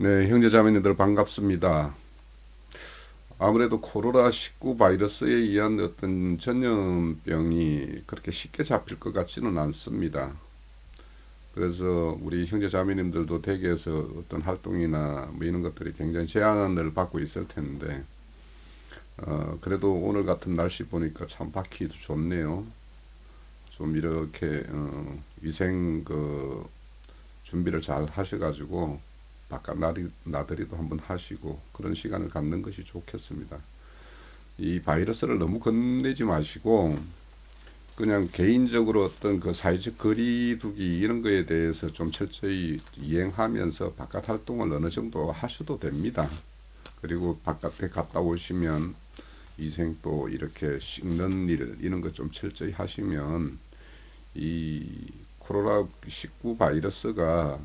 네, 형제자매님들 반갑습니다. 아무래도 코로나19 바이러스에 의한 어떤 전염병이 그렇게 쉽게 잡힐 것 같지는 않습니다. 그래서 우리 형제자매님들도 댁에서 어떤 활동이나 뭐 이런 것들이 굉장히 제한을 받고 있을 텐데, 그래도 오늘 같은 날씨 보니까 참 밖이 좋네요. 좀 이렇게, 위생 준비를 잘 하셔가지고 바깥 나들이도 한번 하시고 그런 시간을 갖는 것이 좋겠습니다. 이 바이러스를 너무 겁내지 마시고 그냥 개인적으로 어떤 그 사회적 거리두기 이런 거에 대해서 좀 철저히 이행하면서 바깥 활동을 어느 정도 하셔도 됩니다. 그리고 바깥에 갔다 오시면 위생 또 이렇게 씻는 일 이런 거 좀 철저히 하시면 이 코로나19 바이러스가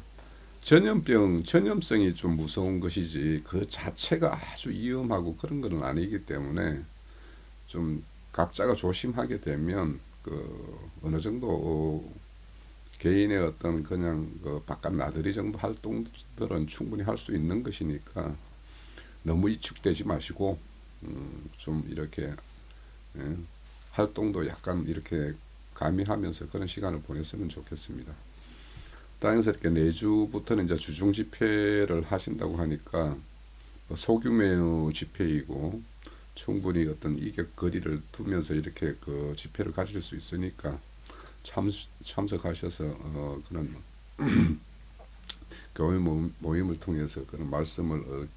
전염성이 좀 무서운 것이지 그 자체가 아주 위험하고 그런 것은 아니기 때문에 좀 각자가 조심하게 되면 어느 정도 개인의 어떤 그냥 바깥 나들이 정도 활동들은 충분히 할 수 있는 것이니까 너무 위축되지 마시고 좀 이렇게 예, 활동도 약간 이렇게 가미하면서 그런 시간을 보냈으면 좋겠습니다. 자연스럽게 내주부터는 이제 주중 집회를 하신다고 하니까 소규모 집회이고 충분히 어떤 이격 거리를 두면서 이렇게 그 집회를 가질 수 있으니까 참석하셔서 그런 교회 모임을 통해서 그런 말씀을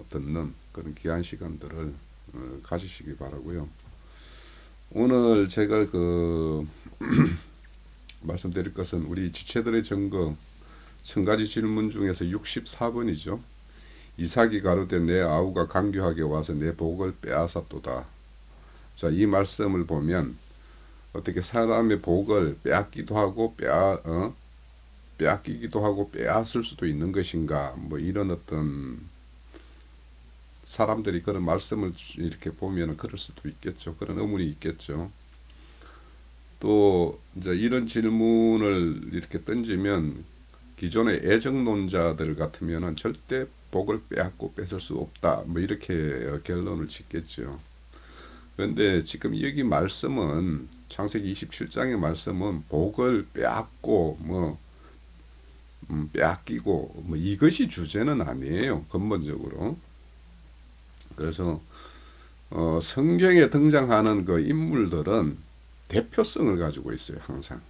듣는 그런 귀한 시간들을 가지시기 바라고요. 오늘 제가 말씀드릴 것은 우리 지체들의 증거 1000가지 질문 중에서 64번이죠. 이삭이 가로되 내 아우가 간교하게 와서 내 복을 빼앗았도다. 자, 이 말씀을 보면 어떻게 사람의 복을 빼앗기도 하고 빼앗기기도 하고 빼앗을 수도 있는 것인가, 뭐 이런 어떤 사람들이 그런 말씀을 이렇게 보면 그럴 수도 있겠죠. 그런 의문이 있겠죠. 또 이제 이런 질문을 이렇게 던지면 기존의 애정론자들 같으면은 절대 복을 빼앗고 뺏을 수 없다, 뭐 이렇게 결론을 짓겠죠. 그런데 지금 여기 말씀은 창세기 27장의 말씀은 복을 빼앗고 빼앗기고 뭐 이것이 주제는 아니에요, 근본적으로. 그래서 성경에 등장하는 그 인물들은 대표성을 가지고 있어요, 항상.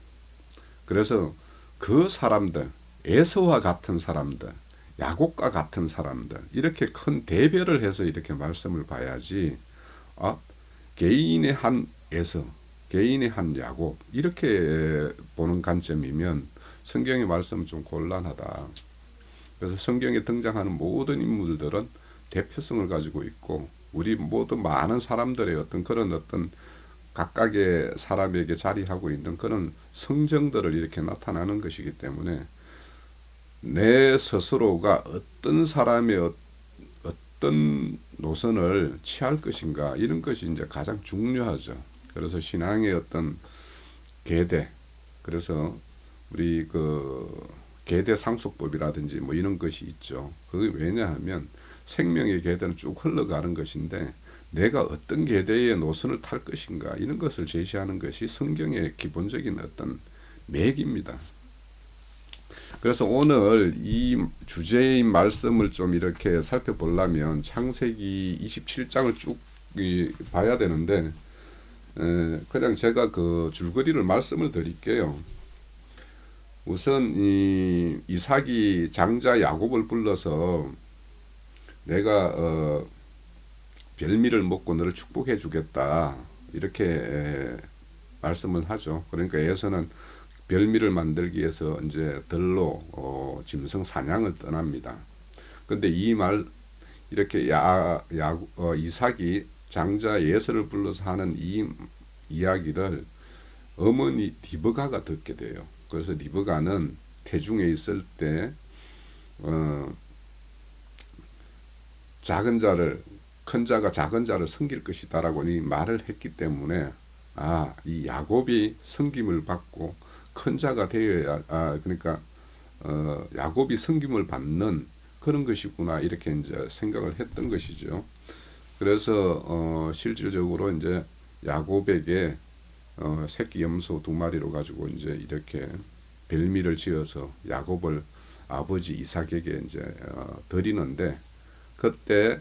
그래서 그 사람들, 에서와 같은 사람들, 야곱과 같은 사람들, 이렇게 큰 대별을 해서 이렇게 말씀을 봐야지, 아, 개인의 한 에서, 개인의 한 야곱, 이렇게 보는 관점이면 성경의 말씀은 좀 곤란하다. 그래서 성경에 등장하는 모든 인물들은 대표성을 가지고 있고, 우리 모두 많은 사람들의 어떤 그런 어떤 각각의 사람에게 자리하고 있는 그런 성정들을 이렇게 나타나는 것이기 때문에 내 스스로가 어떤 사람의 어떤 노선을 취할 것인가 이런 것이 이제 가장 중요하죠. 그래서 신앙의 어떤 계대, 그래서 우리 계대 상속법이라든지 뭐 이런 것이 있죠. 그게 왜냐하면 생명의 계대는 쭉 흘러가는 것인데 내가 어떤 계대의 노선을 탈 것인가 이런 것을 제시하는 것이 성경의 기본적인 어떤 맥입니다. 그래서 오늘 이 주제의 말씀을 좀 이렇게 살펴보려면 창세기 27장을 쭉 봐야 되는데 그냥 제가 그 줄거리를 말씀을 드릴게요. 우선 이삭이 장자 야곱을 불러서 내가 별미를 먹고 너를 축복해 주겠다 이렇게 말씀을 하죠. 그러니까 에서는 별미를 만들기 위해서 이제 들로 짐승 사냥을 떠납니다. 근데 이 말 이렇게 이삭이 장자 예서를 불러서 하는 이 이야기를 어머니 리브가가 듣게 돼요. 그래서 리브가는 태중에 있을 때 작은 자를 큰 자가 작은 자를 섬길 것이다라고 이 말을 했기 때문에 이 야곱이 섬김을 받고 큰 자가 되어야 그러니까 야곱이 섬김을 받는 그런 것이구나 이렇게 이제 생각을 했던 것이죠. 그래서 실질적으로 이제 야곱에게 새끼 염소 2마리로 가지고 이제 이렇게 별미를 지어서 야곱을 아버지 이삭에게 이제 드리는데 그때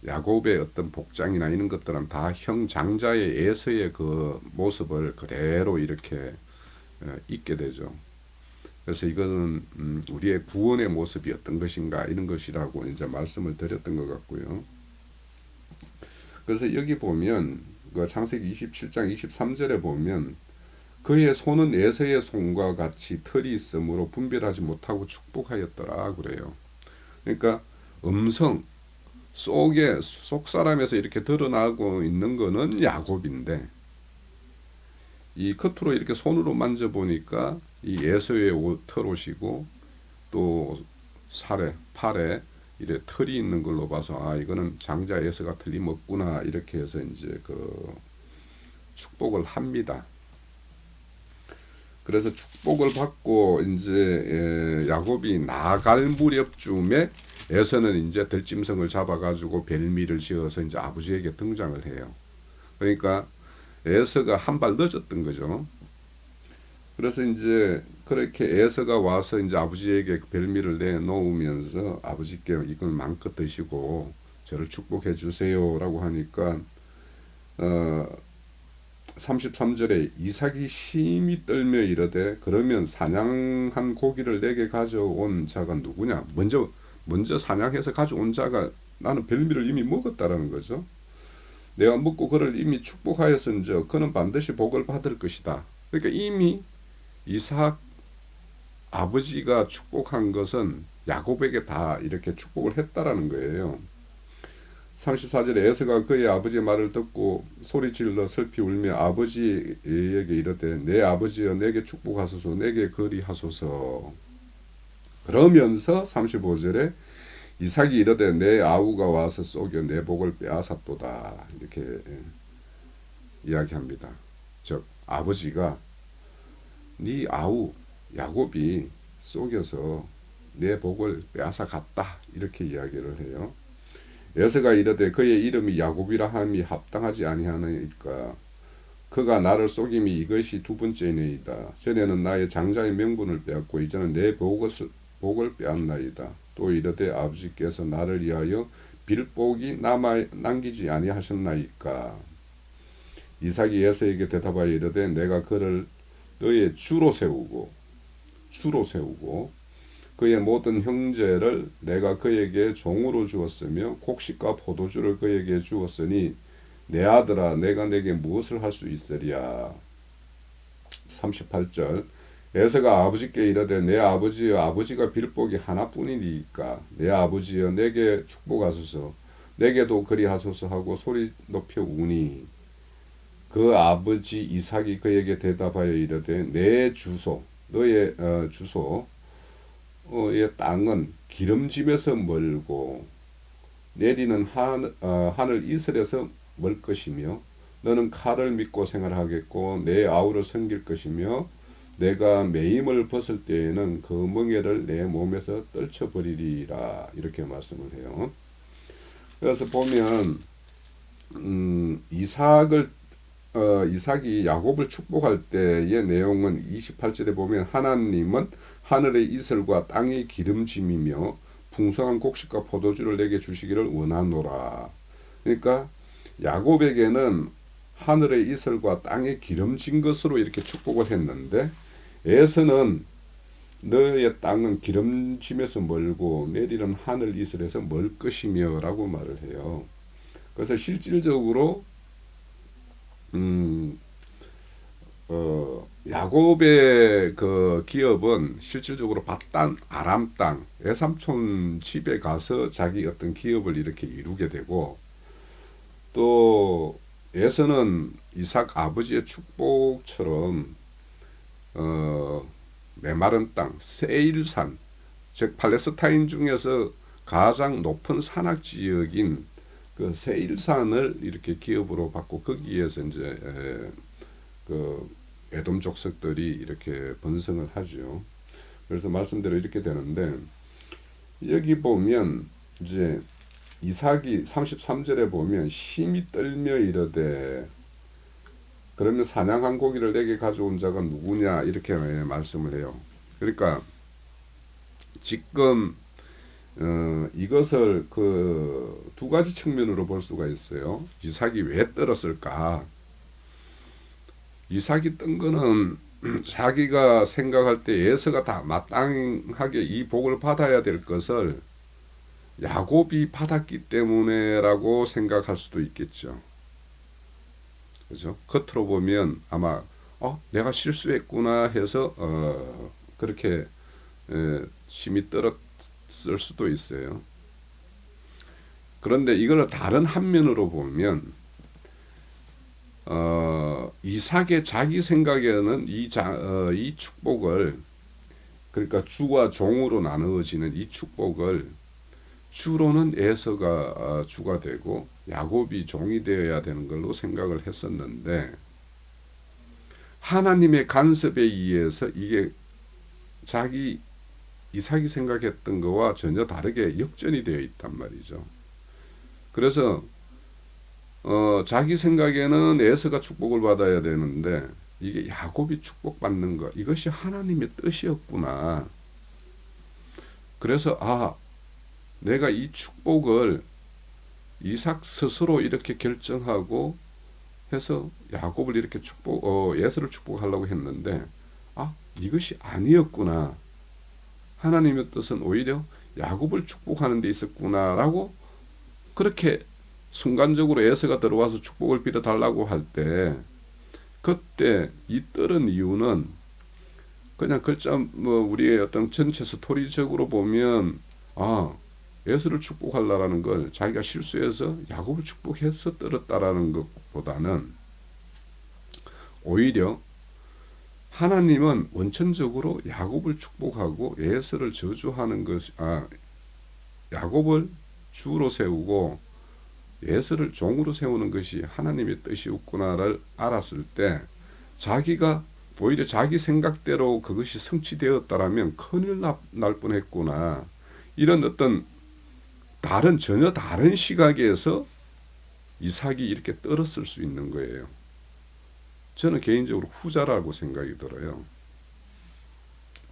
야곱의 어떤 복장이나 이런 것들은 다 형 장자의 에서의 그 모습을 그대로 이렇게 있게 되죠. 그래서 이거는 우리의 구원의 모습이 어떤 것인가 이런 것이라고 이제 말씀을 드렸던 것 같고요. 그래서 여기 보면 그 창세기 27장 23절에 보면 그의 손은 에서의 손과 같이 털이 있으므로 분별하지 못하고 축복하였더라 그래요. 그러니까 음성 속에 속 사람에서 이렇게 드러나고 있는 거는 야곱인데 이 겉으로 이렇게 손으로 만져보니까 이 에서의 털옷이고 또 살에 팔에 이래 털이 있는 걸로 봐서 이거는 장자 에서가 틀림없구나 이렇게 해서 이제 그 축복을 합니다. 그래서 축복을 받고 이제 야곱이 나갈 무렵쯤에 에서는 이제 들짐승을 잡아가지고 별미를 지어서 이제 아버지에게 등장을 해요. 그러니까 에서가 한 발 늦었던 거죠. 그래서 이제 그렇게 에서가 와서 이제 아버지에게 별미를 내놓으면서 아버지께 이걸 마음껏 드시고 저를 축복해 주세요라고 하니까 33절에 이삭이 심히 떨며 이르되 그러면 사냥한 고기를 내게 가져온 자가 누구냐? 먼저 사냥해서 가져온 자가 나는 별미를 이미 먹었다라는 거죠. 내가 먹고 그를 이미 축복하였은즉 그는 반드시 복을 받을 것이다. 그러니까 이미 이삭 아버지가 축복한 것은 야곱에게 다 이렇게 축복을 했다라는 거예요. 34절에 에서가 그의 아버지의 말을 듣고 소리질러 슬피 울며 아버지에게 이르되 내 아버지여 내게 축복하소서 내게 그리하소서. 그러면서 35절에 이삭이 이르되 내 아우가 와서 속여 내 복을 빼앗았도다 이렇게 이야기합니다. 즉 아버지가 네 아우 야곱이 속여서 내 복을 빼앗아 갔다 이렇게 이야기를 해요. 에서가 이르되 그의 이름이 야곱이라 함이 합당하지 아니하나이까 그가 나를 속임이 이것이 2번째이니이다. 전에는 나의 장자의 명분을 빼앗고 이제는 내 복을 빼앗나이다. 또 이르되 아버지께서 나를 위하여 빌복이 남기지 아니하셨나이까. 이삭이 에서에게 대답하여 이르되 내가 그를 너의 주로 세우고 그의 모든 형제를 내가 그에게 종으로 주었으며 곡식과 포도주를 그에게 주었으니 내 아들아 내가 내게 무엇을 할 수 있으랴. 38절 에서가 아버지께 이르되 내 아버지여 아버지가 빌복이 하나뿐이니까 내 아버지여 내게 축복하소서 내게도 그리하소서 하고 소리 높여 우니 그 아버지 이삭이 그에게 대답하여 이르되 내 주소 너의 주소의 땅은 기름짐에서 멀고 내리는 하늘 이슬에서 멀 것이며 너는 칼을 믿고 생활하겠고 내 아우를 섬길 것이며 내가 매임을 벗을 때에는 그 멍에를 내 몸에서 떨쳐버리리라 이렇게 말씀을 해요. 그래서 보면 이삭이 야곱을 축복할 때의 내용은 28절에 보면 하나님은 하늘의 이슬과 땅의 기름짐이며 풍성한 곡식과 포도주를 내게 주시기를 원하노라. 그러니까 야곱에게는 하늘의 이슬과 땅의 기름진 것으로 이렇게 축복을 했는데 에서는 너의 땅은 기름짐에서 멀고 내리는 하늘 이슬에서 멀 것이며 라고 말을 해요. 그래서 실질적으로 야곱의 그 기업은 실질적으로 밧단 아람 땅 외삼촌 집에 가서 자기 어떤 기업을 이렇게 이루게 되고 또 에서는 이삭 아버지의 축복처럼 메마른 땅 세일산 즉 팔레스타인 중에서 가장 높은 산악 지역인 그 세일산을 이렇게 기업으로 받고 거기에서 이제 그 에돔 족속들이 이렇게 번성을 하죠. 그래서 말씀대로 이렇게 되는데, 여기 보면 이제 이삭이 33절에 보면 심히 떨며 이르되, 그러면 사냥한 고기를 내게 가져온 자가 누구냐 이렇게 말씀을 해요. 그러니까 지금 이것을 그 두 가지 측면으로 볼 수가 있어요. 이삭이 왜 떨었을까? 이삭이 뜬 거는 자기가 생각할 때 에서가 다 마땅하게 이 복을 받아야 될 것을 야곱이 받았기 때문에라고 생각할 수도 있겠죠. 그죠? 겉으로 보면 아마 내가 실수했구나 해서 그렇게 심히 떨었을 수도 있어요. 그런데 이걸 다른 한면으로 보면 이삭의 자기 생각에는 이 축복을, 그러니까 주와 종으로 나누어지는 이 축복을 주로는 에서가 주가 되고 야곱이 종이 되어야 되는 걸로 생각을 했었는데, 하나님의 간섭에 의해서 이게 이삭이 생각했던 거와 전혀 다르게 역전이 되어 있단 말이죠. 그래서 자기 생각에는 에서가 축복을 받아야 되는데 이게 야곱이 축복받는 것, 이것이 하나님의 뜻이었구나. 그래서 내가 이 축복을 이삭 스스로 이렇게 결정하고 해서 야곱을 이렇게 에서를 축복하려고 했는데 이것이 아니었구나. 하나님의 뜻은 오히려 야곱을 축복하는 데 있었구나라고, 그렇게 순간적으로 에서가 들어와서 축복을 빌어달라고 할 때, 그때 이 떨은 이유는 그냥 글자 우리의 어떤 전체 스토리적으로 보면 에서를 축복하려는 걸 자기가 실수해서 야곱을 축복해서 떨었다라는 것보다는, 오히려 하나님은 원천적으로 야곱을 축복하고 에서를 저주하는 것이, 야곱을 주로 세우고 에서를 종으로 세우는 것이 하나님의 뜻이었구나를 알았을 때, 자기가 오히려 자기 생각대로 그것이 성취되었다라면 큰일 날 뻔했구나, 이런 어떤 전혀 다른 시각에서 이삭이 이렇게 떨었을 수 있는 거예요. 저는 개인적으로 후자라고 생각이 들어요.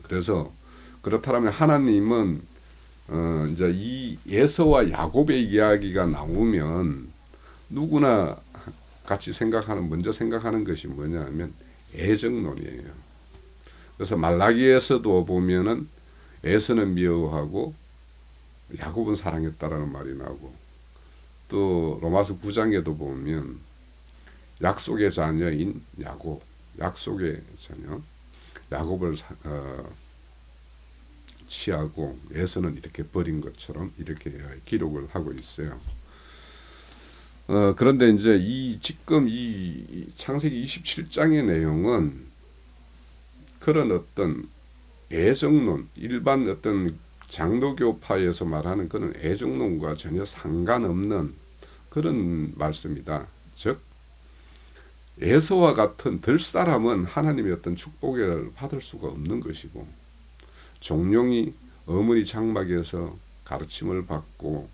그래서 그렇다면 하나님은 이제 이 에서와 야곱의 이야기가 나오면 누구나 같이 먼저 생각하는 것이 뭐냐면 애정론이에요. 그래서 말라기에서도 보면은 에서는 미워하고 야곱은 사랑했다라는 말이 나오고, 또 로마서 9장에도 보면 약속의 자녀인 약속의 자녀 야곱을 취하고 에서는 이렇게 버린 것처럼 이렇게 기록을 하고 있어요. 그런데 이제 지금 이 창세기 27장의 내용은 그런 어떤 애정론, 일반 어떤 장로교파에서 말하는 그런 애정론과 전혀 상관없는 그런 말씀이다. 즉 에서와 같은 들사람은 하나님의 어떤 축복을 받을 수가 없는 것이고, 종룡이 어머니 장막에서 가르침을 받고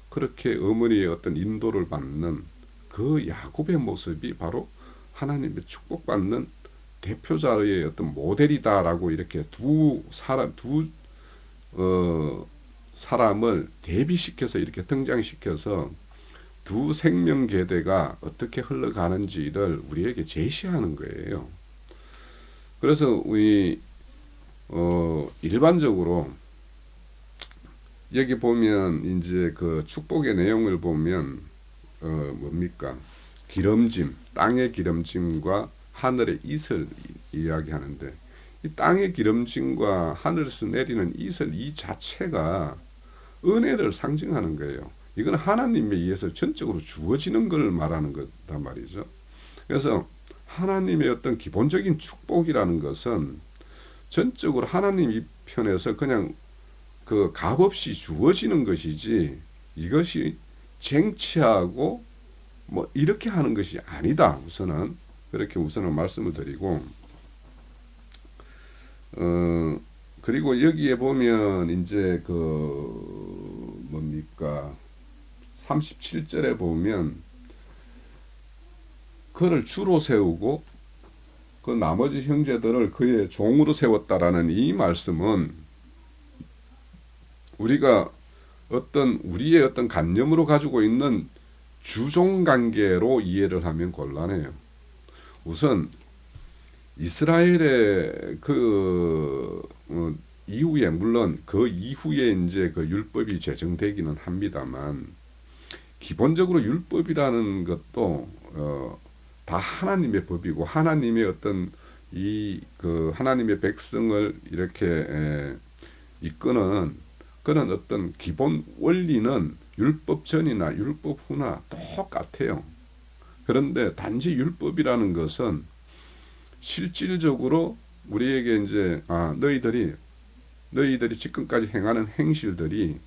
그렇게 어머니의 어떤 인도를 받는 그 야곱의 모습이 바로 하나님의 축복받는 대표자의 어떤 모델이다라고 이렇게 두 사람을 대비시켜서 이렇게 등장시켜서 두 생명계대가 어떻게 흘러가는지를 우리에게 제시하는 거예요. 그래서 우리 일반적으로 여기 보면 이제 그 축복의 내용을 보면 뭡니까? 기름짐, 땅의 기름짐과 하늘의 이슬 이야기하는데, 이 땅의 기름짐과 하늘에서 내리는 이슬 이 자체가 은혜를 상징하는 거예요. 이건 하나님에 의해서 전적으로 주어지는 걸 말하는 거단 말이죠. 그래서 하나님의 어떤 기본적인 축복이라는 것은 전적으로 하나님 이 편에서 그냥 그 값없이 주어지는 것이지, 이것이 쟁취하고 뭐 이렇게 하는 것이 아니다. 우선은 그렇게 말씀을 드리고, 그리고 여기에 보면 이제 그 뭡니까 37절에 보면 그를 주로 세우고 그 나머지 형제들을 그의 종으로 세웠다라는 이 말씀은 우리가 어떤 우리의 어떤 관념으로 가지고 있는 주종 관계로 이해를 하면 곤란해요. 우선 이스라엘의 그 이후에 물론 그 이후에 이제 그 율법이 제정되기는 합니다만 기본적으로 율법이라는 것도 다 하나님의 법이고 하나님의 어떤 이 그 하나님의 백성을 이렇게 이끄는 그런 어떤 기본 원리는 율법 전이나 율법 후나 똑같아요. 그런데 단지 율법이라는 것은 실질적으로 우리에게 이제 너희들이 지금까지 행하는 행실들이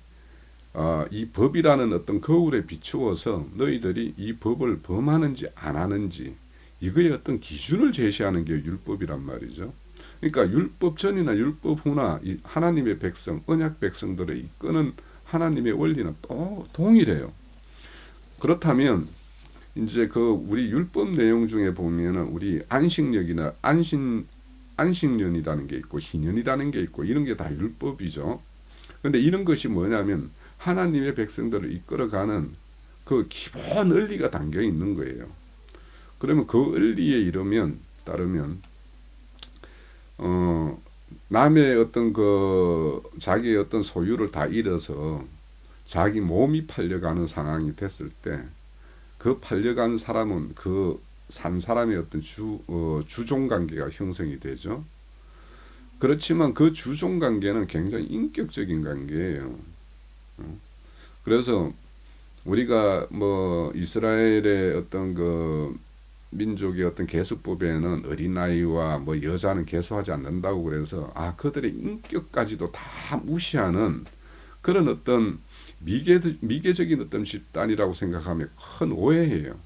이 법이라는 어떤 거울에 비추어서 너희들이 이 법을 범하는지 안 하는지 이거의 어떤 기준을 제시하는 게 율법이란 말이죠. 그러니까 율법 전이나 율법 후나 이 하나님의 백성, 언약 백성들을 이끄는 하나님의 원리는 또 동일해요. 그렇다면 이제 그 우리 율법 내용 중에 보면은 우리 안식년이나 안식년이라는 게 있고 희년이라는 게 있고 이런 게 다 율법이죠. 근데 이런 것이 뭐냐면 하나님의 백성들을 이끌어가는 그 기본 원리가 담겨 있는 거예요. 그러면 그 원리에 따르면 남의 어떤 그 자기의 어떤 소유를 다 잃어서 자기 몸이 팔려가는 상황이 됐을 때 그 팔려간 사람은 그 산 사람의 어떤 주종 관계가 형성이 되죠. 그렇지만 그 주종 관계는 굉장히 인격적인 관계예요. 그래서 우리가 뭐 이스라엘의 어떤 그 민족의 어떤 계수법에는 어린아이와 뭐 여자는 계수하지 않는다고 그래서 그들의 인격까지도 다 무시하는 그런 어떤 미개적인 어떤 집단이라고 생각하면 큰 오해예요.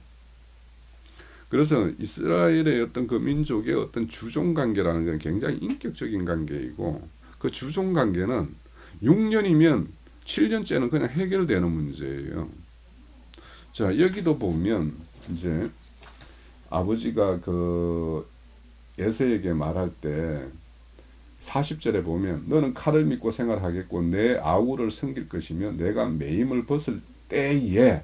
그래서 이스라엘의 어떤 그 민족의 어떤 주종 관계라는 건 굉장히 인격적인 관계이고 그 주종 관계는 6년이면 7년째는 그냥 해결되는 문제예요. 자, 여기도 보면 이제 아버지가 그 에서에게 말할 때 40절에 보면 너는 칼을 믿고 생활하겠고 내 아우를 섬길 것이며 내가 매임을 벗을 때에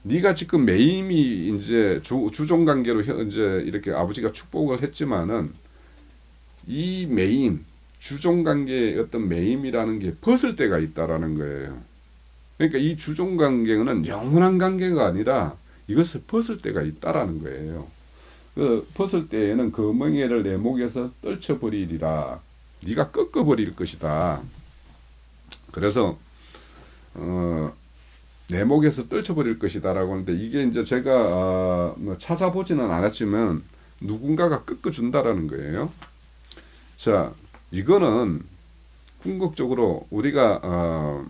네가 지금 매임이 이제 주종 관계로 이제 이렇게 아버지가 축복을 했지만은 이 매임 주종 관계의 어떤 매임이라는 게 벗을 때가 있다라는 거예요. 그러니까 이 주종 관계는 영원한 관계가 아니라 이것을 벗을 때가 있다라는 거예요. 그 벗을 때에는 그 멍에를 내 목에서 떨쳐버리리라. 네가 꺾어버릴 것이다. 그래서 내 목에서 떨쳐버릴 것이다라고 하는데 이게 이제 제가 뭐 찾아보지는 않았지만 누군가가 꺾어준다라는 거예요. 자, 이거는 궁극적으로 우리가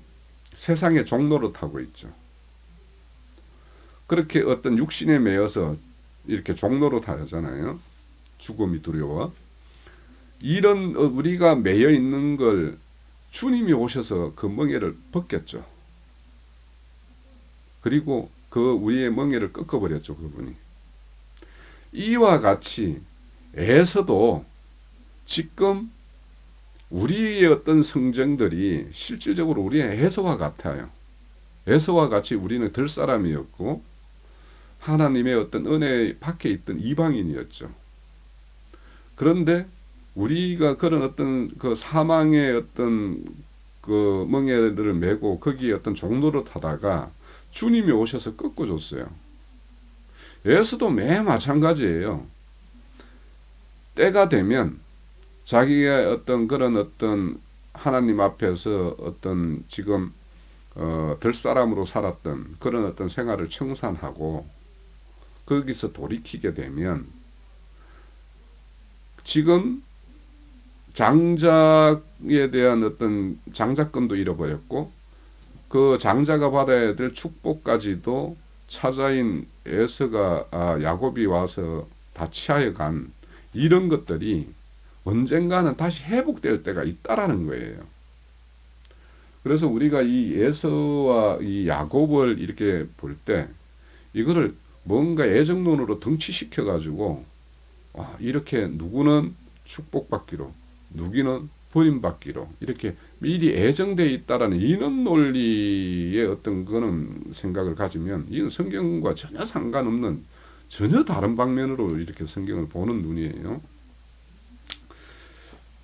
세상의 종로를 타고 있죠. 그렇게 어떤 육신에 매여서 이렇게 종로로 타잖아요. 죽음이 두려워. 이런 우리가 매여 있는 걸 주님이 오셔서 그 멍에를 벗겼죠. 그리고 그 위에 멍에를 꺾어버렸죠, 그분이. 이와 같이 에서도 지금 우리의 어떤 성정들이 실질적으로 우리의 에서와 같아요. 에서와 같이 우리는 들 사람이었고 하나님의 어떤 은혜 밖에 있던 이방인이었죠. 그런데 우리가 그런 어떤 그 사망의 어떤 그 멍에를 메고 거기에 어떤 종로를 타다가 주님이 오셔서 꺾어줬어요. 예수도 매 마찬가지예요. 때가 되면 자기의 어떤 그런 어떤 하나님 앞에서 어떤 지금 들 사람으로 살았던 그런 어떤 생활을 청산하고 거기서 돌이키게 되면 지금 장작에 대한 어떤 장작권도 잃어버렸고 그 장자가 받아야 될 축복까지도 차자인 에서가 야곱이 와서 다 취하여 간 이런 것들이 언젠가는 다시 회복될 때가 있다라는 거예요. 그래서 우리가 이 에서와 이 야곱을 이렇게 볼 때 이거를 뭔가 애정론으로 덩치시켜 가지고 이렇게 누구는 축복받기로 누구는 버림받기로 이렇게 미리 애정되어 있다라는 이런 논리의 어떤 그런 생각을 가지면 이건 성경과 전혀 상관없는 전혀 다른 방면으로 이렇게 성경을 보는 눈이에요.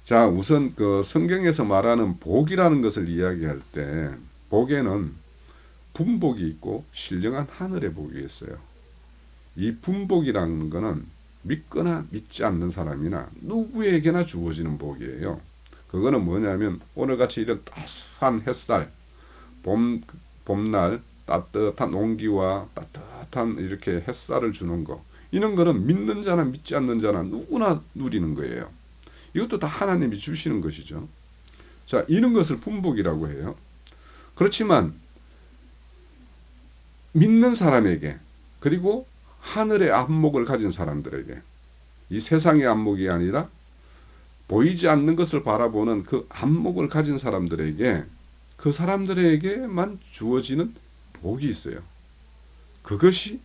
자, 우선 그 성경에서 말하는 복이라는 것을 이야기할 때 복에는 분복이 있고 신령한 하늘의 복이 있어요. 이 분복이라는 거는 믿거나 믿지 않는 사람이나 누구에게나 주어지는 복이에요. 그거는 뭐냐면 오늘같이 이런 따스한 햇살, 봄날 따뜻한 온기와 따뜻한 이렇게 햇살을 주는 거, 이런 거는 믿는 자나 믿지 않는 자나 누구나 누리는 거예요. 이것도 다 하나님이 주시는 것이죠. 자, 이런 것을 분복이라고 해요. 그렇지만 믿는 사람에게 그리고 하늘의 안목을 가진 사람들에게, 이 세상의 안목이 아니라 보이지 않는 것을 바라보는 그 안목을 가진 사람들에게, 그 사람들에게만 주어지는 복이 있어요. 그것이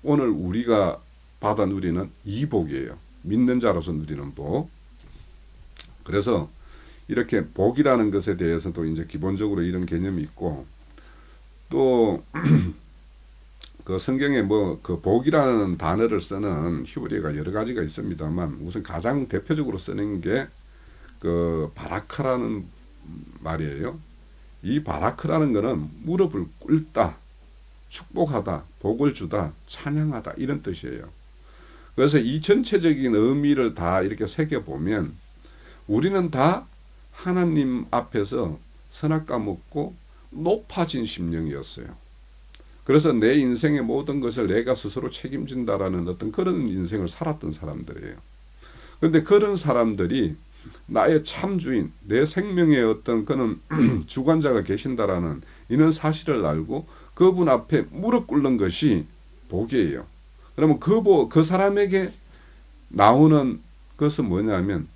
오늘 우리가 받아 누리는 이 복이에요. 믿는 자로서 누리는 복. 그래서 이렇게 복이라는 것에 대해서도 이제 기본적으로 이런 개념이 있고, 또 그 성경에 뭐 그 복이라는 단어를 쓰는 히브리어가 여러 가지가 있습니다만 우선 가장 대표적으로 쓰는 게 그 바라크라는 말이에요. 이 바라크라는 거는 무릎을 꿇다, 축복하다, 복을 주다, 찬양하다 이런 뜻이에요. 그래서 이 전체적인 의미를 다 이렇게 새겨보면 우리는 다 하나님 앞에서 선악과 먹고 높아진 심령이었어요. 그래서 내 인생의 모든 것을 내가 스스로 책임진다라는 어떤 그런 인생을 살았던 사람들이에요. 그런데 그런 사람들이 나의 참주인, 내 생명의 어떤 그런 주관자가 계신다라는 이런 사실을 알고 그분 앞에 무릎 꿇는 것이 복이에요. 그러면 그 사람에게 나오는 것은 뭐냐면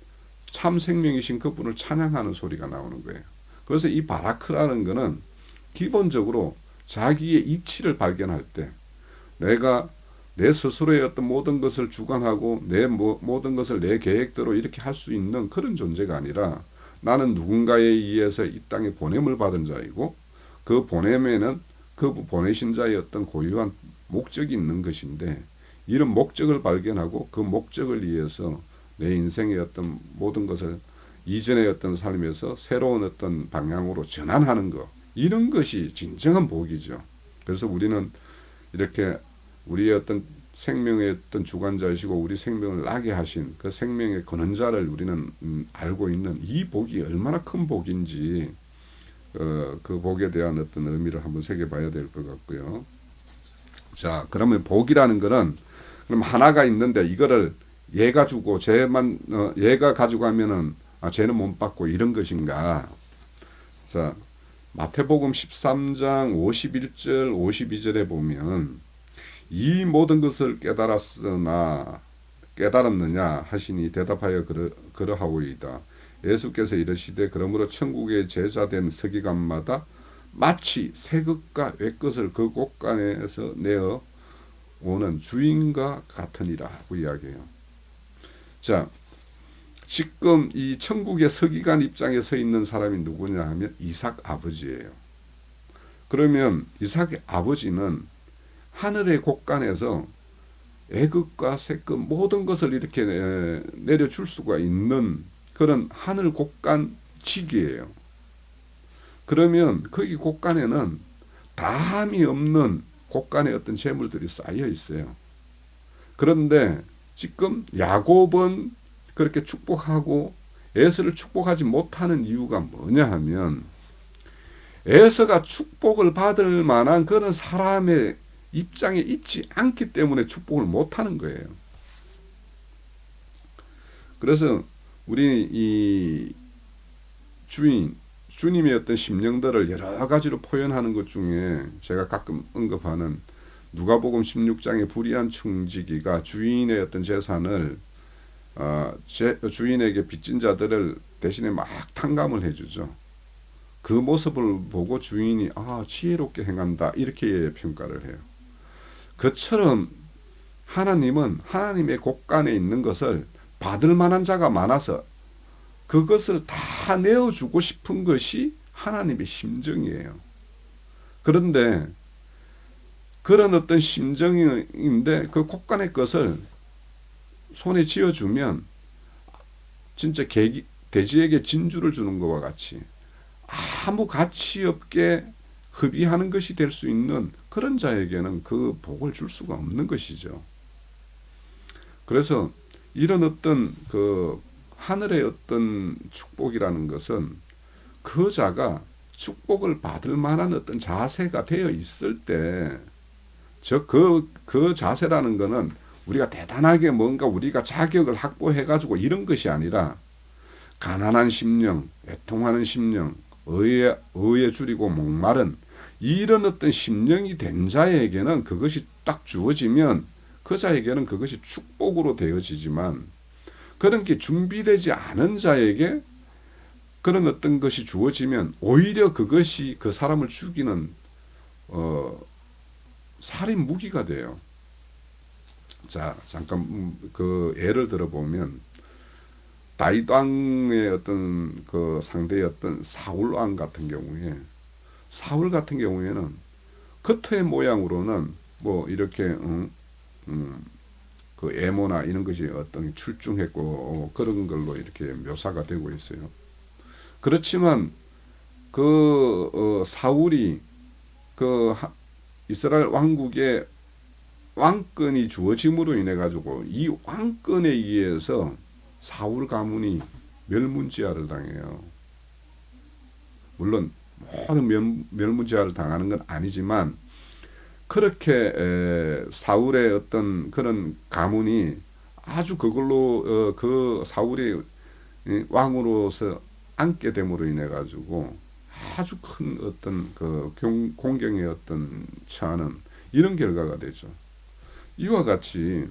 참 생명이신 그분을 찬양하는 소리가 나오는 거예요. 그래서 이 바라크라는 거는 기본적으로 자기의 이치를 발견할 때 내가 내 스스로의 어떤 모든 것을 주관하고 내 모든 것을 내 계획대로 이렇게 할 수 있는 그런 존재가 아니라 나는 누군가에 의해서 이 땅에 보냄을 받은 자이고 그 보냄에는 그 보내신 자의 어떤 고유한 목적이 있는 것인데 이런 목적을 발견하고 그 목적을 위해서 내 인생의 어떤 모든 것을 이전의 어떤 삶에서 새로운 어떤 방향으로 전환하는 것, 이런 것이 진정한 복이죠. 그래서 우리는 이렇게 우리의 어떤 생명의 어떤 주관자이시고 우리 생명을 나게 하신 그 생명의 근원자를 우리는 알고 있는 이 복이 얼마나 큰 복인지 그 복에 대한 어떤 의미를 한번 새겨봐야 될 것 같고요. 자, 그러면 복이라는 거는 그럼 하나가 있는데 이거를 얘가 주고 얘가 가져가면은 쟤는 못 받고 이런 것인가? 자, 마태복음 13장 51절 52절에 보면 이 모든 것을 깨달았느냐 하시니 대답하여 그러하오이다. 예수께서 이르시되 그러므로 천국의 제자된 서기관마다 마치 새 것과 옛 것을 그 곳간에서 내어 오는 주인과 같으니라 하고 이야기해요. 자, 지금 이 천국의 서기관 입장에 서 있는 사람이 누구냐 하면 이삭 아버지예요. 그러면 이삭의 아버지는 하늘의 곳간에서 애굽과 새끝 모든 것을 이렇게 내려줄 수가 있는 그런 하늘 곳간 직이에요. 그러면 거기 곳간에는 다함이 없는 곳간에 어떤 재물들이 쌓여 있어요. 그런데 지금 야곱은 그렇게 축복하고 에서를 축복하지 못하는 이유가 뭐냐 하면 에서가 축복을 받을 만한 그런 사람의 입장에 있지 않기 때문에 축복을 못하는 거예요. 그래서 우리 이 주님의 어떤 심령들을 여러 가지로 표현하는 것 중에 제가 가끔 언급하는 누가복음 16장의 불의한 청지기가 주인의 어떤 재산을 제 주인에게 빚진 자들을 대신에 막 탕감을 해주죠. 그 모습을 보고 주인이 지혜롭게 행한다 이렇게 평가를 해요. 그처럼 하나님은 하나님의 곳간에 있는 것을 받을 만한 자가 많아서 그것을 다 내어주고 싶은 것이 하나님의 심정이에요. 그런데 그런 어떤 심정인데 그 곳간의 것을 손에 쥐어주면 진짜 돼지에게 진주를 주는 것과 같이 아무 가치 없게 흡의하는 것이 될 수 있는 그런 자에게는 그 복을 줄 수가 없는 것이죠. 그래서 이런 어떤 그 하늘의 어떤 축복이라는 것은 그 자가 축복을 받을 만한 어떤 자세가 되어 있을 때, 그 자세라는 거는 우리가 대단하게 뭔가 우리가 자격을 확보해가지고 이런 것이 아니라 가난한 심령, 애통하는 심령, 의에 줄이고 목마른 이런 어떤 심령이 된 자에게는 그것이 딱 주어지면 그 자에게는 그것이 축복으로 되어지지만 그런 게 준비되지 않은 자에게 그런 어떤 것이 주어지면 오히려 그것이 그 사람을 죽이는 살인 무기가 돼요. 자, 잠깐 그 예를 들어보면 다윗 왕의 어떤 그 상대였던 사울 왕 같은 경우에 사울 같은 경우에는 겉의 모양으로는 뭐 이렇게 그 애모나 이런 것이 어떤 출중했고 그런 걸로 이렇게 묘사가 되고 있어요. 그렇지만 그 사울이 그 이스라엘 왕국의 왕권이 주어짐으로 인해 가지고 이 왕권에 의해서 사울 가문이 멸문지화를 당해요. 물론 모든 멸문지화를 당하는 건 아니지만 그렇게 사울의 어떤 그런 가문이 아주 그걸로 그 사울이 왕으로서 앉게 됨으로 인해 가지고 아주 큰 어떤 그 공경의 어떤 처하는 이런 결과가 되죠. 이와 같이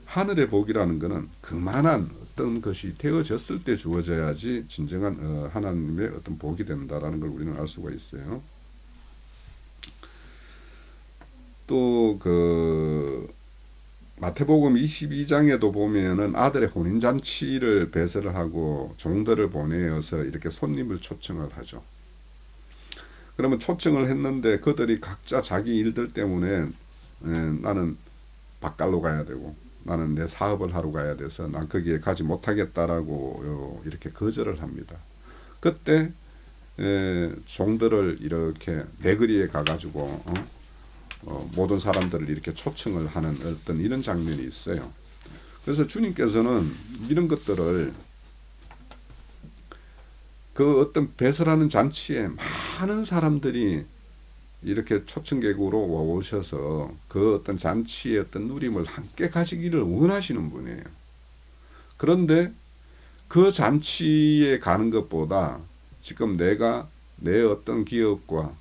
하늘의 복이라는 것은 그만한 어떤 것이 되어졌을 때 주어져야지 진정한 하나님의 어떤 복이 된다라는 걸 우리는 알 수가 있어요. 또 그 마태복음 22장에도 보면은 아들의 혼인잔치를 배설을 하고 종들을 보내어서 이렇게 손님을 초청을 하죠. 그러면 초청을 했는데 그들이 각자 자기 일들 때문에 나는 밭갈로 가야 되고 나는 내 사업을 하러 가야 돼서 난 거기에 가지 못하겠다라고 이렇게 거절을 합니다. 그때 종들을 이렇게 내거리에 가가지고 모든 사람들을 이렇게 초청을 하는 어떤 이런 장면이 있어요. 그래서 주님께서는 이런 것들을 그 어떤 배설하는 잔치에 많은 사람들이 이렇게 초청객으로 오셔서 그 어떤 잔치의 어떤 누림을 함께 가지기를 원하시는 분이에요. 그런데 그 잔치에 가는 것보다 지금 내가 내 어떤 기업과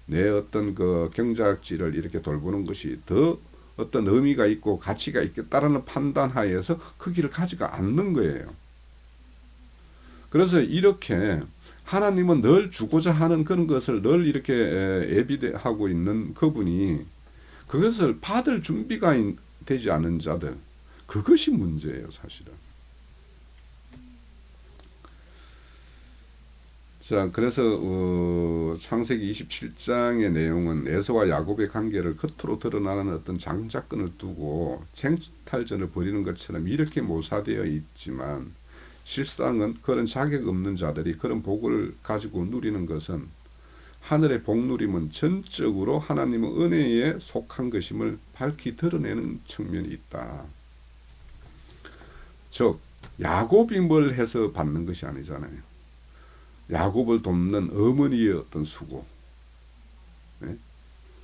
내 어떤 그 경작지를 이렇게 돌보는 것이 더 어떤 의미가 있고 가치가 있겠다라는 판단하에서 그 길을 가지가 않는 거예요. 그래서 이렇게 하나님은 늘 주고자 하는 그런 것을 늘 이렇게 예비하고 있는 그분이 그것을 받을 준비가 되지 않은 자들, 그것이 문제예요, 사실은. 자, 그래서 창세기 27장의 내용은 에서와 야곱의 관계를 겉으로 드러나는 어떤 장자권을 두고 쟁탈전을 벌이는 것처럼 이렇게 묘사되어 있지만 실상은 그런 자격 없는 자들이 그런 복을 가지고 누리는 것은 하늘의 복 누림은 전적으로 하나님의 은혜에 속한 것임을 밝히 드러내는 측면이 있다. 즉 야곱이 뭘 해서 받는 것이 아니잖아요. 야곱을 돕는 어머니의 어떤 수고, 네?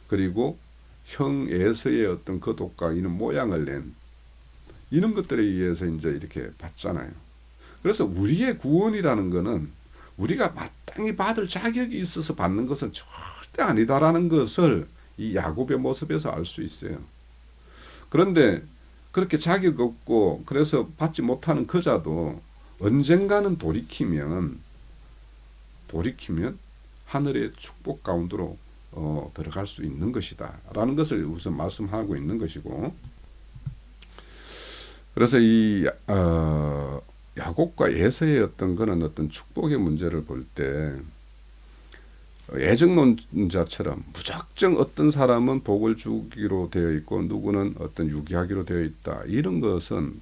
그리고 형 에서의 어떤 거독과 이런 모양을 낸 이런 것들에 의해서 이제 이렇게 받잖아요. 그래서 우리의 구원이라는 것은 우리가 마땅히 받을 자격이 있어서 받는 것은 절대 아니다라는 것을 이 야곱의 모습에서 알 수 있어요. 그런데 그렇게 자격 없고 그래서 받지 못하는 그자도 언젠가는 돌이키면 하늘의 축복 가운데로 들어갈 수 있는 것이다 라는 것을 우선 말씀하고 있는 것이고, 그래서 이 야곱과 에서의 어떤 그런 어떤 축복의 문제를 볼 때 애정론자처럼 무작정 어떤 사람은 복을 주기로 되어 있고 누구는 어떤 유기하기로 되어 있다, 이런 것은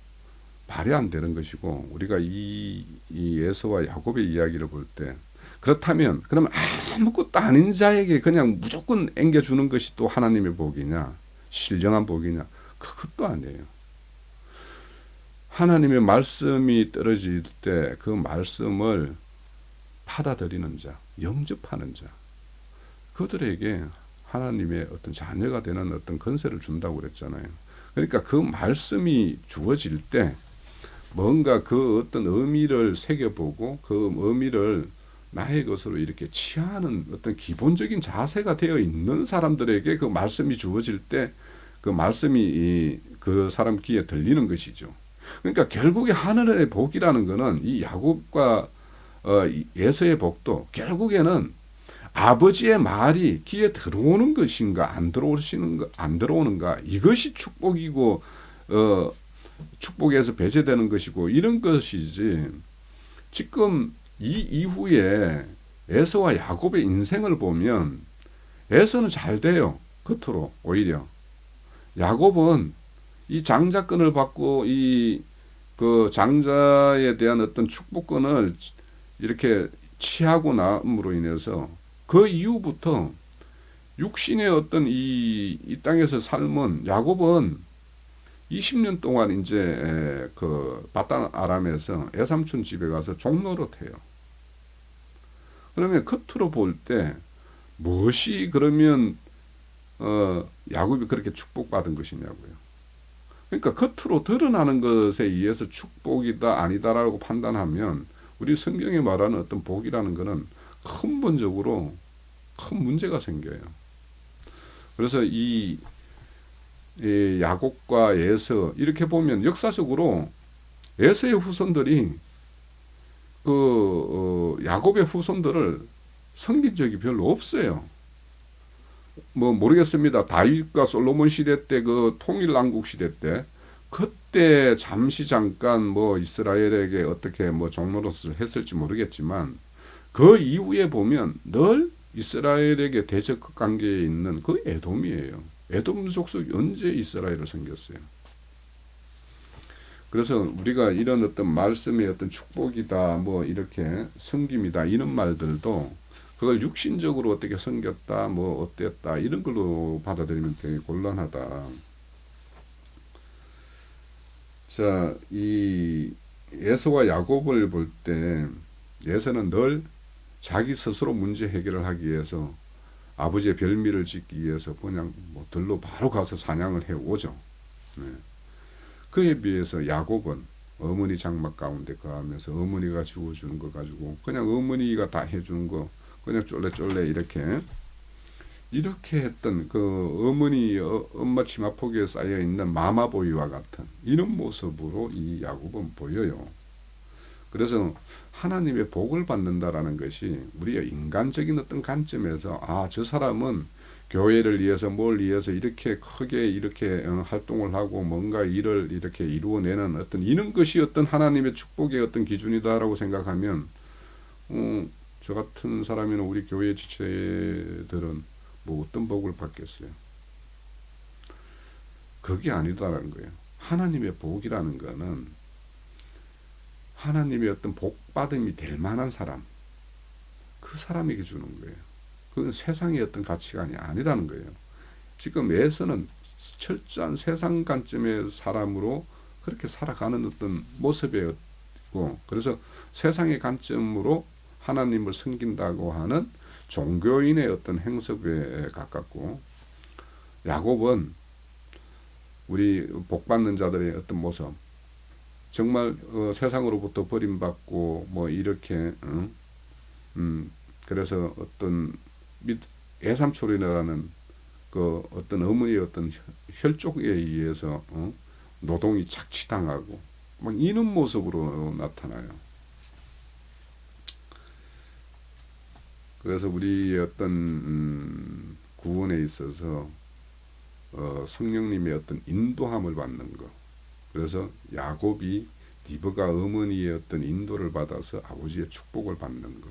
말이 안 되는 것이고, 우리가 이 에서와 야곱의 이야기를 볼 때 그렇다면 그러면 아무것도 아닌 자에게 그냥 무조건 앵겨주는 것이 또 하나님의 복이냐, 신령한 복이냐? 그것도 아니에요. 하나님의 말씀이 떨어질 때 그 말씀을 받아들이는 자, 영접하는 자, 그들에게 하나님의 어떤 자녀가 되는 어떤 건세를 준다고 그랬잖아요. 그러니까 그 말씀이 주어질 때 뭔가 그 어떤 의미를 새겨보고 그 의미를 나의 것으로 이렇게 취하는 어떤 기본적인 자세가 되어 있는 사람들에게 그 말씀이 주어질 때 그 말씀이 그 사람 귀에 들리는 것이죠. 그러니까 결국에 하늘의 복이라는 것은 이 야곱과 에서의 복도 결국에는 아버지의 말이 귀에 들어오는 것인가 안 들어오는가, 이것이 축복이고 축복에서 배제되는 것이고 이런 것이지, 지금 이 이후에 에서와 야곱의 인생을 보면 에서는 잘 돼요. 겉으로 오히려. 야곱은 이 장자권을 받고 이 그 장자에 대한 어떤 축복권을 이렇게 취하고 남으로 인해서 그 이후부터 육신의 어떤 이 땅에서 삶은 야곱은 20년 동안 이제 그 바단 아람에서 애삼촌 집에 가서 종노릇해요. 그러면 겉으로 볼 때 무엇이 그러면 야곱이 그렇게 축복받은 것이냐고요. 그러니까 겉으로 드러나는 것에 의해서 축복이다 아니다라고 판단하면 우리 성경에 말하는 어떤 복이라는 것은 근본적으로 큰 문제가 생겨요. 그래서 이 야곱과 에서 이렇게 보면 역사적으로 에서의 후손들이 야곱의 후손들을 섬긴 적이 별로 없어요. 뭐 모르겠습니다. 다윗과 솔로몬 시대 때 그 통일왕국 시대 때 그때 잠깐 뭐 이스라엘에게 어떻게 뭐 종노릇을 했을지 모르겠지만 그 이후에 보면 늘 이스라엘에게 대적국 관계에 있는 그 에돔이에요. 에돔 족속이 언제 이스라엘을 섬겼어요? 그래서 우리가 이런 어떤 말씀의 어떤 축복이다, 뭐 이렇게 섬김이다, 이런 말들도 그걸 육신적으로 어떻게 섬겼다, 뭐 어땠다, 이런 걸로 받아들이면 되게 곤란하다. 자, 이 에서와 야곱을 볼 때 에서는 늘 자기 스스로 문제 해결을 하기 위해서 아버지의 별미를 짓기 위해서 그냥 뭐 들로 바로 가서 사냥을 해오죠. 네. 그에 비해서 야곱은 어머니 장막 가운데 거하면서 어머니가 주워주는 거 가지고 그냥 어머니가 다 해주는 거 그냥 쫄래쫄래 이렇게 했던 그 어머니 엄마 치마폭에 쌓여 있는 마마보이와 같은 이런 모습으로 이 야곱은 보여요. 그래서 하나님의 복을 받는다라는 것이 우리의 인간적인 어떤 관점에서 저 사람은 교회를 위해서 뭘 위해서 이렇게 크게 이렇게 활동을 하고 뭔가 일을 이렇게 이루어내는 어떤 이런 것이 어떤 하나님의 축복의 어떤 기준이다라고 생각하면 저 같은 사람이나 우리 교회 지체들은 뭐 어떤 복을 받겠어요? 그게 아니다라는 거예요. 하나님의 복이라는 거는 하나님의 어떤 복받음이 될 만한 사람, 그 사람에게 주는 거예요. 그건 세상의 어떤 가치관이 아니라는 거예요. 지금 에서는 철저한 세상 관점의 사람으로 그렇게 살아가는 어떤 모습이었고, 그래서 세상의 관점으로 하나님을 섬긴다고 하는 종교인의 어떤 행석에 가깝고, 야곱은 우리 복받는 자들의 어떤 모습, 정말 세상으로부터 버림받고 뭐 이렇게 그래서 어떤 애삼촌이라는 그 어떤 어머니의 어떤 혈족에 의해서 노동이 착취당하고 막 이런 모습으로 나타나요. 그래서 우리의 어떤 구원에 있어서 성령님의 어떤 인도함을 받는 것. 그래서 야곱이 리브가 어머니의 어떤 인도를 받아서 아버지의 축복을 받는 것.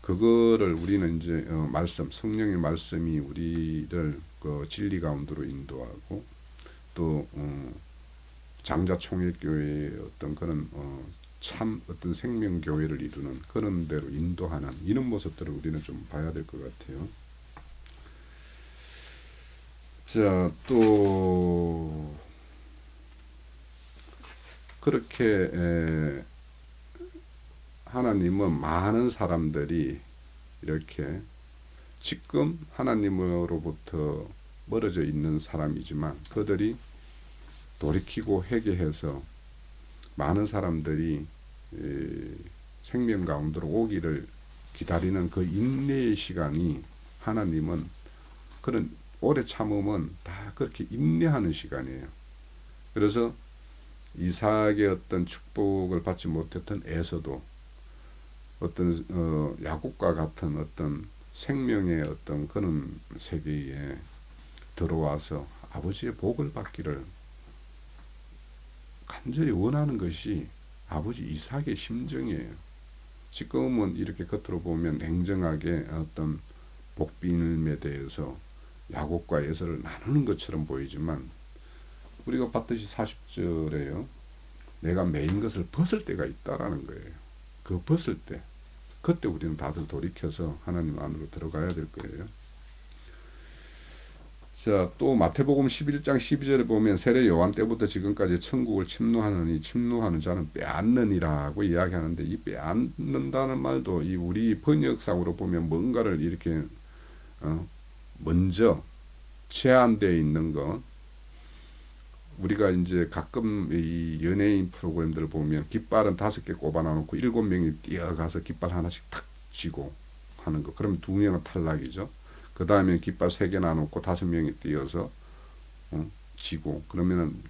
그거를 우리는 이제 말씀, 성령의 말씀이 우리를 그 진리 가운데로 인도하고 또 장자총회교회의 어떤 그런 참 어떤 생명교회를 이루는 그런 대로 인도하는 이런 모습들을 우리는 좀 봐야 될 것 같아요. 자, 또 그렇게 하나님은 많은 사람들이 이렇게 지금 하나님으로부터 멀어져 있는 사람이지만 그들이 돌이키고 회개해서 많은 사람들이 생명 가운데로 오기를 기다리는 그 인내의 시간이 하나님은 그런 오래 참음은 다 그렇게 인내하는 시간이에요. 그래서 이삭의 어떤 축복을 받지 못했던 에서도 어떤 야곱과 같은 어떤 생명의 어떤 그런 세계에 들어와서 아버지의 복을 받기를 간절히 원하는 것이 아버지 이삭의 심정이에요. 지금은 이렇게 겉으로 보면 냉정하게 어떤 복비임에 대해서 야곱과 에서를 나누는 것처럼 보이지만 우리가 봤듯이 40절에요. 내가 매인 것을 벗을 때가 있다라는 거예요. 그 벗을 때 그때 우리는 다들 돌이켜서 하나님 안으로 들어가야 될 거예요. 자, 또 마태복음 11장 12절에 보면 세례 요한 때부터 지금까지 천국을 침노하느니 침노하는 자는 빼앗느니라고 이야기하는데 이 빼앗는다는 말도 이 우리 번역상으로 보면 뭔가를 이렇게 먼저 제한되어 있는 것. 우리가 이제 가끔 이 연예인 프로그램들을 보면 깃발은 5개 꼽아놓고 7명이 뛰어가서 깃발 하나씩 탁 쥐고 하는 거. 그러면 2명은 탈락이죠. 그 다음에 깃발 3개 나놓고 5명이 뛰어서 쥐고 그러면은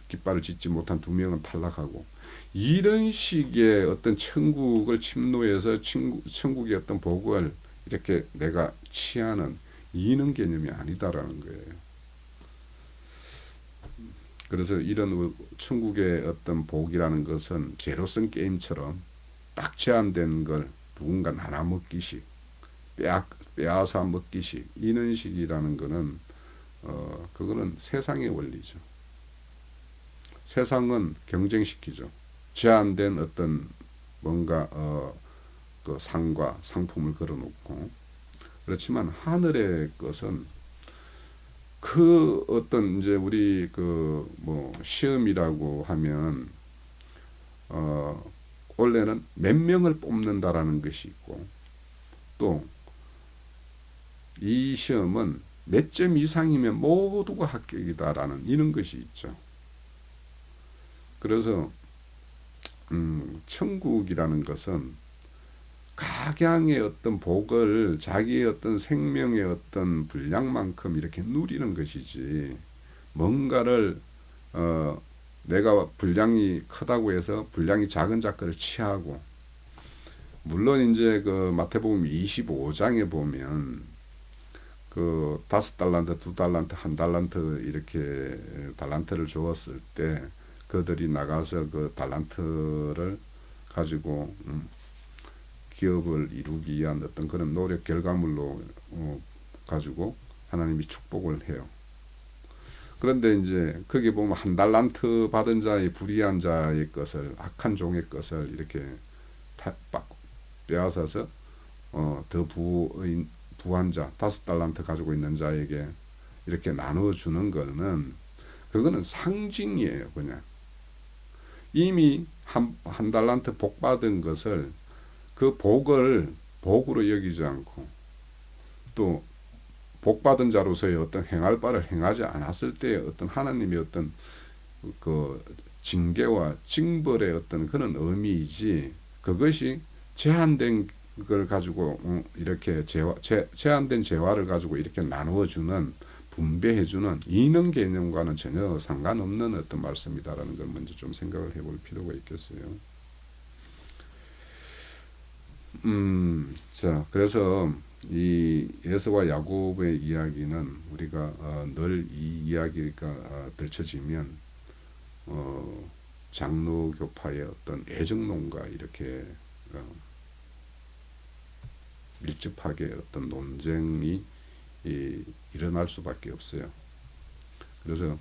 깃발을 짓지 못한 2명은 탈락하고 이런 식의 어떤 천국을 침노해서 천국의 어떤 복을 이렇게 내가 취하는 이런 개념이 아니다라는 거예요. 그래서 이런 천국의 어떤 복이라는 것은 제로섬 게임처럼 딱 제한된 걸 누군가 나눠 먹기식, 빼앗아 먹기식, 이런 식이라는 거는, 그거는 세상의 원리죠. 세상은 경쟁시키죠. 제한된 어떤 뭔가, 그 상과 상품을 걸어놓고. 그렇지만 하늘의 것은 그 어떤 이제 우리 그 뭐 시험이라고 하면 원래는 몇 명을 뽑는다라는 것이 있고 또 이 시험은 몇 점 이상이면 모두가 합격이다라는 이런 것이 있죠. 그래서 천국이라는 것은 각양의 어떤 복을 자기의 어떤 생명의 어떤 분량만큼 이렇게 누리는 것이지 뭔가를 내가 분량이 크다고 해서 분량이 작은 자거를 취하고 물론 이제 그 마태복음 25장에 보면 그 5달란트, 2달란트, 1달란트 이렇게 달란트를 주었을 때 그들이 나가서 그 달란트를 가지고 기업을 이루기 위한 어떤 그런 노력 결과물로 가지고 하나님이 축복을 해요. 그런데 이제 거기 보면 1달란트 받은 자의 불의한 자의 것을 악한 종의 것을 이렇게 빼앗아서 더 부한 자 5달란트 가지고 있는 자에게 이렇게 나눠주는 거는 그거는 상징이에요. 그냥 이미 한 달란트 복 받은 것을 그 복을 복으로 여기지 않고 또 복받은 자로서의 어떤 행할 바를 행하지 않았을 때의 어떤 하나님의 어떤 그 징계와 징벌의 어떤 그런 의미이지 그것이 제한된 걸 가지고 이렇게 제한된 재화를 가지고 이렇게 나누어주는 분배해주는 이능 개념과는 전혀 상관없는 어떤 말씀이다라는 걸 먼저 좀 생각을 해볼 필요가 있겠어요. 자, 그래서 이 에서와 야곱의 이야기는 우리가 늘 이 이야기가 들춰지면 장로교파의 어떤 애정론과 이렇게 밀접하게 어떤 논쟁이 일어날 수밖에 없어요. 그래서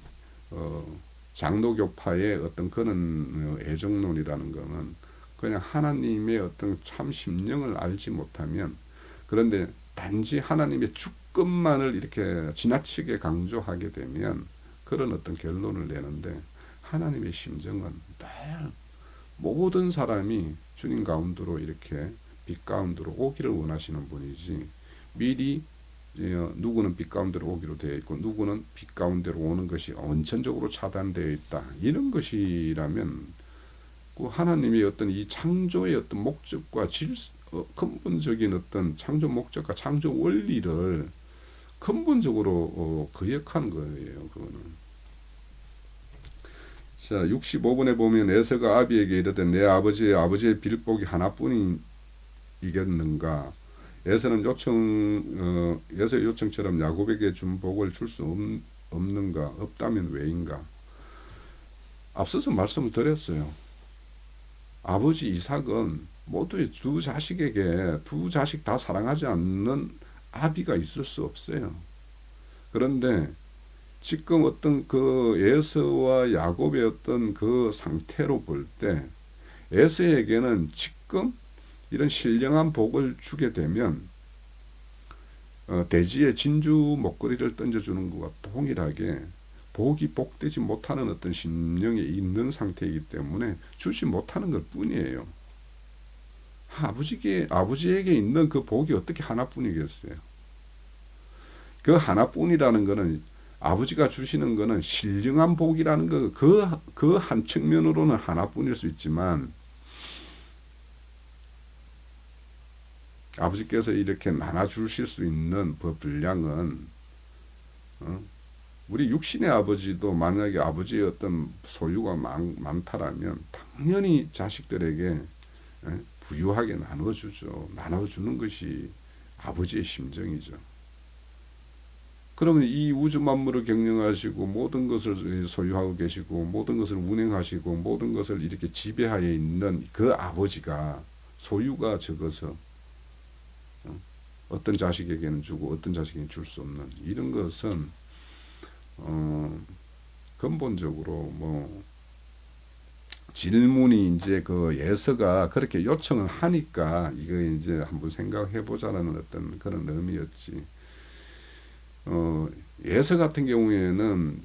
장로교파의 어떤 그런 애정론이라는 것은 그냥 하나님의 어떤 참 심령을 알지 못하면, 그런데 단지 하나님의 주권만을 이렇게 지나치게 강조하게 되면 그런 어떤 결론을 내는데, 하나님의 심정은 늘 모든 사람이 주님 가운데로 이렇게 빛 가운데로 오기를 원하시는 분이지, 미리 누구는 빛 가운데로 오기로 되어 있고 누구는 빛 가운데로 오는 것이 원천적으로 차단되어 있다, 이런 것이라면 그 하나님의 어떤 이 창조의 어떤 목적과 근본적인 어떤 창조 목적과 창조 원리를 근본적으로 거역한 거예요. 그거는. 자, 65번에 보면 에서가 아비에게 이르되 내 아버지의 빌복이 하나뿐이겠는가. 에서의 요청처럼 야곱에게 준 복을 줄 수 없는가. 없다면 왜인가. 앞서서 말씀을 드렸어요. 아버지 이삭은 모두의 두 자식에게 두 자식 다 사랑하지 않는 아비가 있을 수 없어요. 그런데 지금 어떤 그 에서와 야곱의 어떤 그 상태로 볼 때 에서에게는 지금 이런 신령한 복을 주게 되면 대지에 진주 목걸이를 던져주는 것과 동일하게 복이 복되지 못하는 어떤 심령에 있는 상태이기 때문에 주지 못하는 것 뿐이에요. 아버지에게 있는 그 복이 어떻게 하나뿐이겠어요? 그 하나뿐이라는 것은 아버지가 주시는 것은 신령한 복이라는 것, 그 한 측면으로는 하나뿐일 수 있지만, 아버지께서 이렇게 나눠 주실 수 있는 그 분량은 우리 육신의 아버지도 만약에 아버지의 어떤 소유가 많다라면 당연히 자식들에게 부유하게 나눠주죠. 나눠주는 것이 아버지의 심정이죠. 그러면 이 우주 만물을 경영하시고 모든 것을 소유하고 계시고 모든 것을 운행하시고 모든 것을 이렇게 지배하에 있는 그 아버지가 소유가 적어서 어떤 자식에게는 주고 어떤 자식에게는 줄 수 없는 이런 것은 근본적으로 질문이 이제 그 예서가 그렇게 요청을 하니까 이거 이제 한번 생각해 보자라는 어떤 그런 의미였지. 예서 같은 경우에는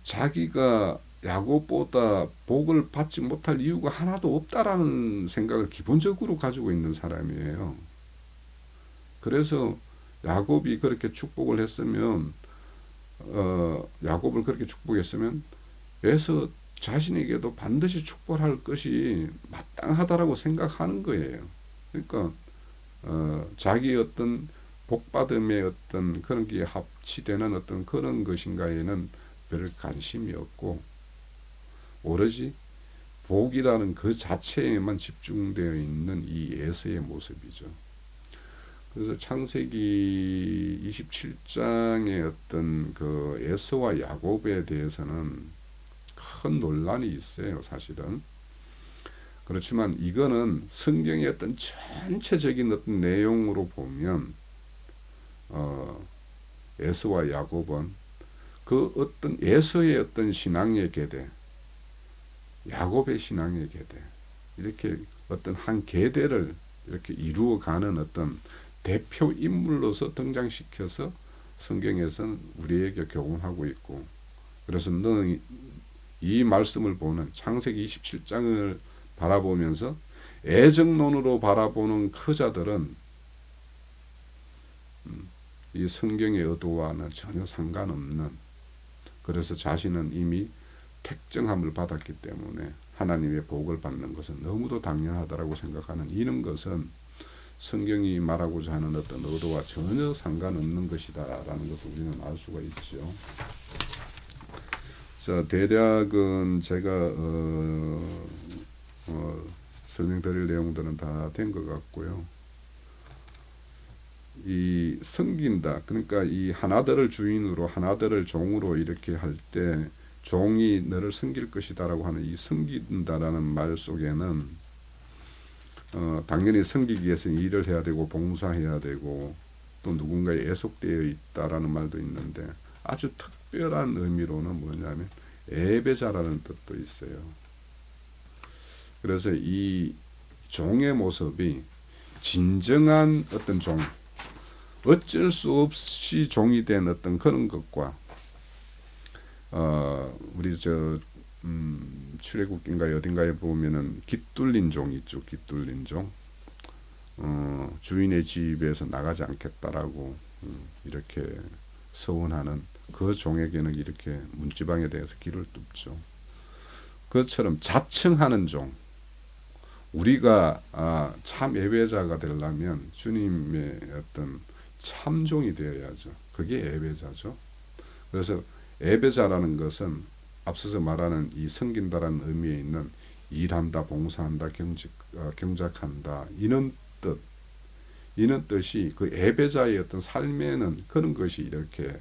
자기가 야곱보다 복을 받지 못할 이유가 하나도 없다라는 생각을 기본적으로 가지고 있는 사람이에요. 그래서 야곱이 그렇게 축복을 했으면 야곱을 그렇게 축복했으면 에서 자신에게도 반드시 축복할 것이 마땅하다라고 생각하는 거예요. 그러니까 자기 어떤 복받음의 어떤 그런 게 합치되는 어떤 그런 것인가에는 별 관심이 없고 오로지 복이라는 그 자체에만 집중되어 있는 이 에서의 모습이죠. 그래서 창세기 27장의 어떤 그 에서와 야곱에 대해서는 큰 논란이 있어요, 사실은. 그렇지만 이거는 성경의 어떤 전체적인 어떤 내용으로 보면 에서와 야곱은 그 어떤 에서의 어떤 신앙의 계대, 야곱의 신앙의 계대, 이렇게 어떤 한 계대를 이렇게 이루어가는 어떤 대표 인물로서 등장시켜서 성경에서는 우리에게 교훈하고 있고, 그래서 너는 이 말씀을 보는 창세기 27장을 바라보면서 애정론으로 바라보는 크자들은 이 성경의 의도와는 전혀 상관없는, 그래서 자신은 이미 택정함을 받았기 때문에 하나님의 복을 받는 것은 너무도 당연하다라고 생각하는 이런 것은 성경이 말하고자 하는 어떤 의도와 전혀 상관없는 것이다라는 것을 우리는 알 수가 있죠. 자, 대략은 제가 설명드릴 내용들은 다 된 것 같고요. 이 섬긴다, 그러니까 이 하나들을 주인으로 하나들을 종으로 이렇게 할 때 종이 너를 섬길 것이다라고 하는 이 섬긴다라는 말 속에는 당연히 섬기기 위해서는 일을 해야 되고 봉사해야 되고 또 누군가에 애속되어 있다라는 말도 있는데 아주 특별한 의미로는 뭐냐면 예배자라는 뜻도 있어요. 그래서 이 종의 모습이 진정한 어떤 종, 어쩔 수 없이 종이 된 어떤 그런 것과 우리 출애굽기인가 어딘가에 보면은 깃둘린 종 있죠. 깃둘린 종. 주인의 집에서 나가지 않겠다라고 이렇게 서원하는 그 종에게는 이렇게 문지방에 대해서 길을 뚫죠. 그것처럼 자청하는 종. 우리가 참 예배자가 되려면 주님의 어떤 참종이 되어야죠. 그게 예배자죠. 그래서 예배자라는 것은 앞서서 말하는 이 섬긴다라는 의미에 있는 일한다, 봉사한다, 경작한다 이런 뜻, 이런 뜻이 그 예배자의 어떤 삶에는 그런 것이 이렇게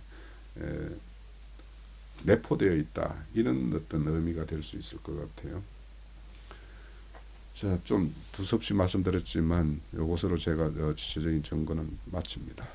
내포되어 있다, 이런 어떤 의미가 될 수 있을 것 같아요. 자, 좀 두섭이 말씀드렸지만 이것으로 제가 지체적인 증거는 마칩니다.